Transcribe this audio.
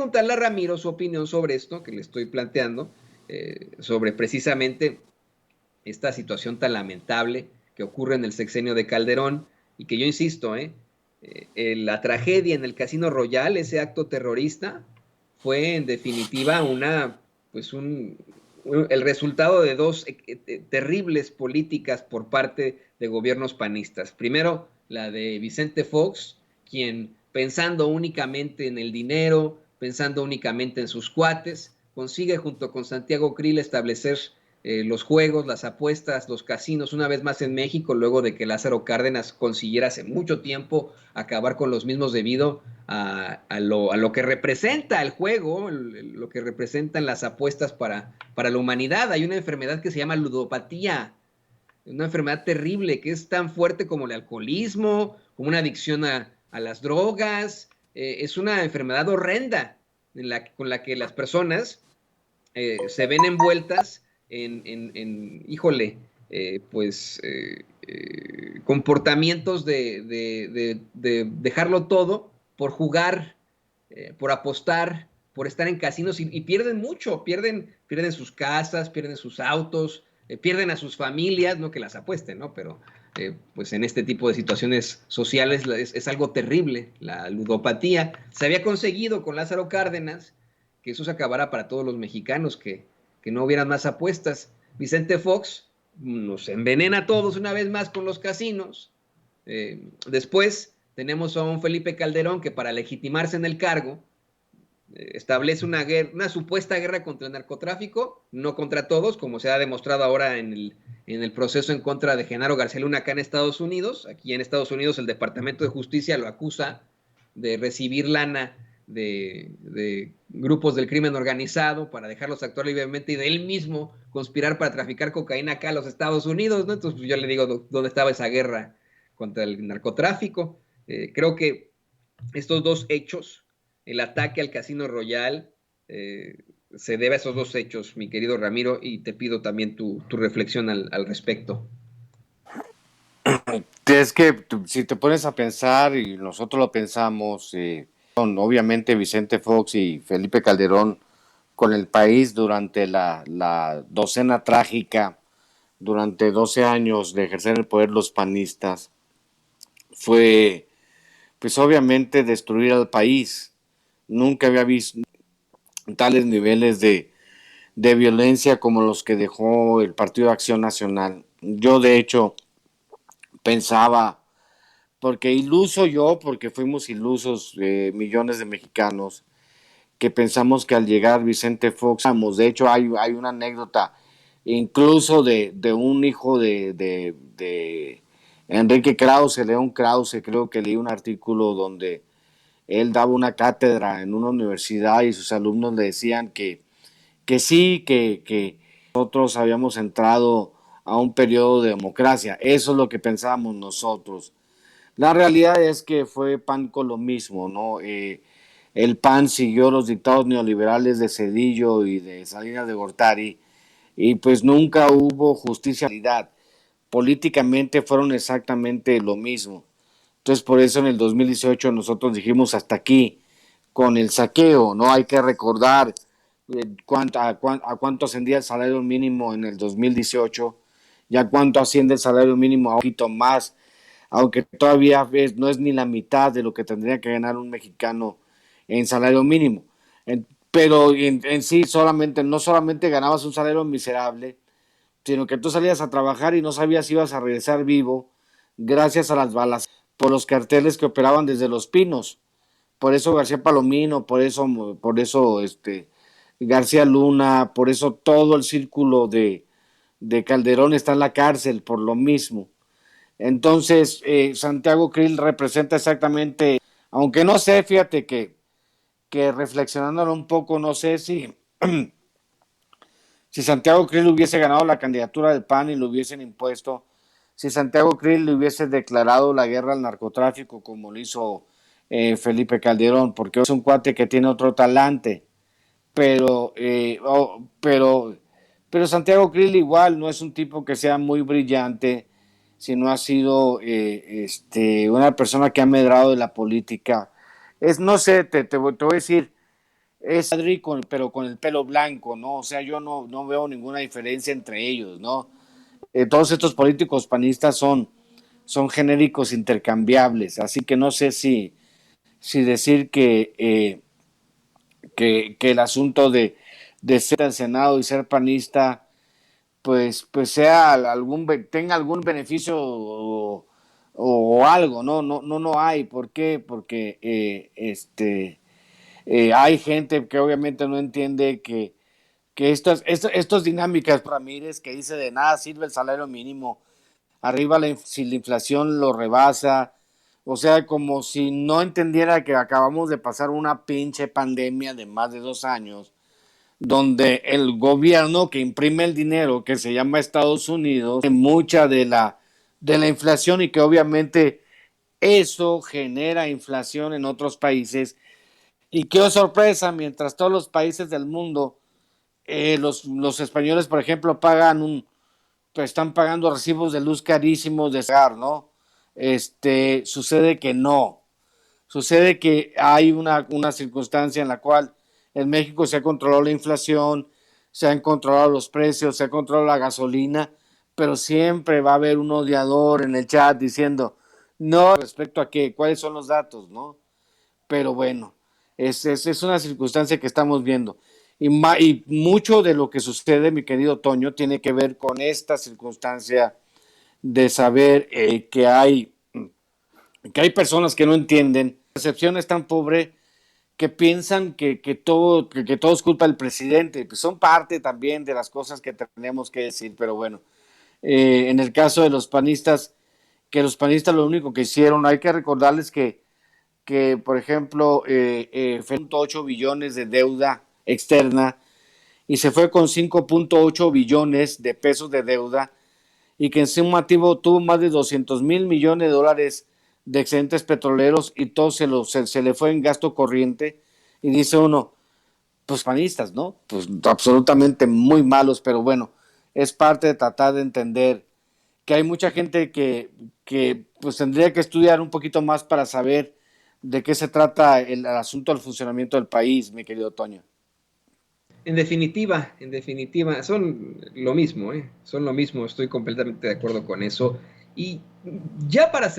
Preguntarle a Ramiro su opinión sobre esto que le estoy planteando, sobre precisamente esta situación tan lamentable que ocurre en el sexenio de Calderón y que yo insisto, la tragedia en el Casino Royal, ese acto terrorista, fue en definitiva pues el resultado de dos terribles políticas por parte de gobiernos panistas. Primero, la de Vicente Fox, quien pensando únicamente en el dinero, pensando únicamente en sus cuates, consigue junto con Santiago Krill establecer los juegos, las apuestas, los casinos, una vez más en México, luego de que Lázaro Cárdenas consiguiera hace mucho tiempo acabar con los mismos debido a lo que representa el juego, lo que representan las apuestas para la humanidad. Hay una enfermedad que se llama ludopatía, una enfermedad terrible que es tan fuerte como el alcoholismo, como una adicción a las drogas. Es una enfermedad horrenda con la que las personas se ven envueltas híjole, comportamientos de dejarlo todo por jugar, por apostar, por estar en casinos y pierden mucho, pierden sus casas, pierden sus autos, pierden a sus familias, no que las apuesten, ¿no? Pero pues en este tipo de situaciones sociales es algo terrible, la ludopatía. Se había conseguido con Lázaro Cárdenas que eso se acabara para todos los mexicanos, que no hubieran más apuestas. Vicente Fox nos envenena a todos una vez más con los casinos. Después tenemos a un Felipe Calderón que para legitimarse en el cargo establece una supuesta guerra contra el narcotráfico, no contra todos, como se ha demostrado ahora en el proceso en contra de Genaro García Luna acá en Estados Unidos. Aquí en Estados Unidos el Departamento de Justicia lo acusa de recibir lana de grupos del crimen organizado para dejarlos actuar libremente y de él mismo conspirar para traficar cocaína acá a los Estados Unidos, ¿no? Entonces pues, yo le digo, ¿dónde estaba esa guerra contra el narcotráfico? Creo que estos dos hechos, el ataque al Casino Royal, se debe a esos dos hechos, mi querido Ramiro, y te pido también tu reflexión al respecto. Es que si te pones a pensar, y nosotros lo pensamos, obviamente Vicente Fox y Felipe Calderón con el país durante la docena trágica, durante 12 años de ejercer el poder los panistas, fue pues obviamente destruir al país. Nunca había visto tales niveles de violencia como los que dejó el Partido de Acción Nacional. Yo de hecho pensaba, porque iluso yo, porque fuimos ilusos millones de mexicanos, que pensamos que al llegar Vicente Fox, de hecho hay una anécdota incluso de un hijo de Enrique Krause, León Krause, creo que leí un artículo donde él daba una cátedra en una universidad y sus alumnos le decían que sí, que nosotros habíamos entrado a un periodo de democracia. Eso es lo que pensábamos nosotros. La realidad es que fue PAN con lo mismo, ¿no? El PAN siguió los dictados neoliberales de Zedillo y de Salinas de Gortari y pues nunca hubo justicia. Políticamente fueron exactamente lo mismo. Entonces por eso en el 2018 nosotros dijimos hasta aquí con el saqueo, ¿no? Hay que recordar a cuánto ascendía el salario mínimo en el 2018 y a cuánto asciende el salario mínimo a un poquito más, aunque todavía no es ni la mitad de lo que tendría que ganar un mexicano en salario mínimo. Pero en sí solamente, no solamente ganabas un salario miserable, sino que tú salías a trabajar y no sabías si ibas a regresar vivo gracias a las balas por los carteles que operaban desde Los Pinos. Por eso García Palomino, por eso García Luna, por eso todo el círculo de Calderón está en la cárcel por lo mismo. Entonces, Santiago Krill representa exactamente, aunque no sé, fíjate que reflexionándolo un poco, no sé si Santiago Krill hubiese ganado la candidatura del PAN y lo hubiesen impuesto, si Santiago Krill le hubiese declarado la guerra al narcotráfico como lo hizo Felipe Calderón, porque es un cuate que tiene otro talante, pero, pero Santiago Krill igual no es un tipo que sea muy brillante, sino ha sido una persona que ha medrado de la política. No sé, te voy a decir, es Adri pero con el pelo blanco, ¿no? O sea, yo no veo ninguna diferencia entre ellos, ¿no? Todos estos políticos panistas son genéricos intercambiables, así que no sé si decir que el asunto de ser al Senado y ser panista, pues sea tenga algún beneficio o algo, ¿no? No hay. ¿Por qué? Porque hay gente que obviamente no entiende que estas dinámicas, Ramírez, que dice de nada sirve el salario mínimo, arriba si la inflación lo rebasa, o sea, como si no entendiera que acabamos de pasar una pinche pandemia de más de 2 años, donde el gobierno que imprime el dinero, que se llama Estados Unidos, mucha de la inflación, y que obviamente eso genera inflación en otros países. Y qué sorpresa, mientras todos los países del mundo, los españoles, por ejemplo, pues están pagando recibos de luz carísimos de gas, ¿no? Sucede que no. Sucede que hay una circunstancia en la cual en México se ha controlado la inflación, se han controlado los precios, se ha controlado la gasolina, pero siempre va a haber un odiador en el chat diciendo, no, respecto a qué, cuáles son los datos, ¿no? Pero bueno, es una circunstancia que estamos viendo. Y mucho de lo que sucede, mi querido Toño, tiene que ver con esta circunstancia de saber que hay personas que no entienden. La percepción es tan pobre que piensan que todo es culpa del presidente. Pues son parte también de las cosas que tenemos que decir, pero bueno. En el caso de los panistas, que los panistas lo único que hicieron, hay que recordarles que por ejemplo, fue 8 billones de deuda externa y se fue con 5.8 billones de pesos de deuda, y que en sumativo tuvo más de 200,000 millones de dólares de excedentes petroleros, y todo se le fue en gasto corriente. Y dice uno, pues panistas, ¿no? Pues absolutamente muy malos, pero bueno, es parte de tratar de entender que hay mucha gente que pues tendría que estudiar un poquito más para saber de qué se trata el asunto del funcionamiento del país, mi querido Toño. En definitiva, son lo mismo, ¿eh? Son lo mismo, estoy completamente de acuerdo con eso. Y ya para cerrar,